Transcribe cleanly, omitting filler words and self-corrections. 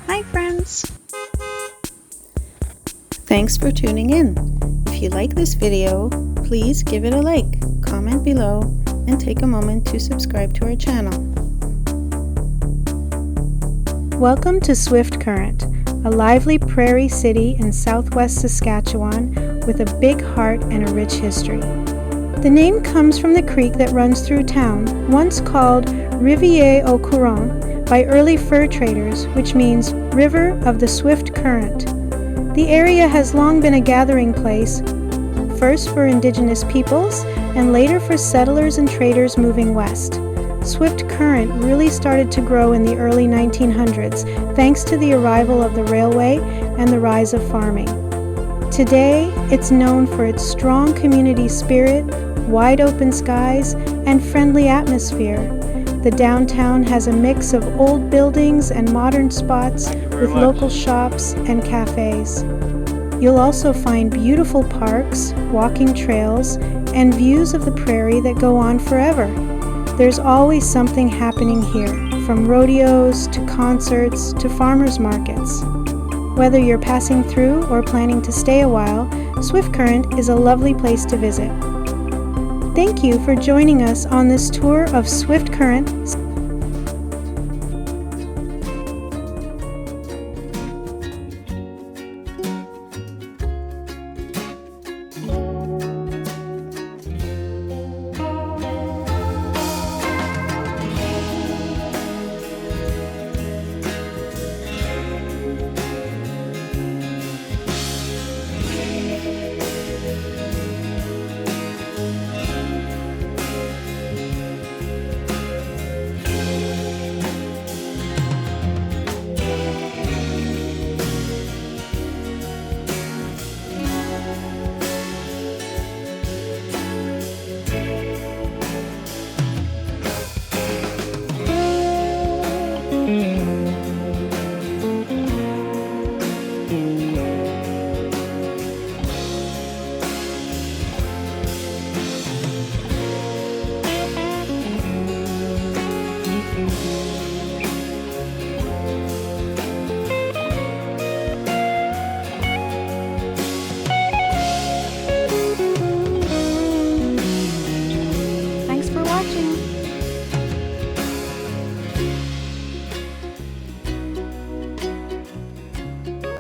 Hi friends! Thanks for tuning in. If you like this video, please give it a like, comment below, and take a moment to subscribe to our channel. Welcome to Swift Current, a lively prairie city in southwest Saskatchewan with a big heart and a rich history. The name comes from the creek that runs through town, once called Rivière au Courant by early fur traders, which means River of the Swift Current. The area has long been a gathering place, first for indigenous peoples and later for settlers and traders moving west. Swift Current really started to grow in the early 1900s thanks to the arrival of the railway and the rise of farming. Today, it's known for its strong community spirit, wide open skies, and friendly atmosphere. The downtown has a mix of old buildings and modern spots with local shops and cafes. You'll also find beautiful parks, walking trails, and views of the prairie that go on forever. There's always something happening here, from rodeos to concerts to farmers markets. Whether you're passing through or planning to stay a while, Swift Current is a lovely place to visit. Thank you for joining us on this tour of Swift Current.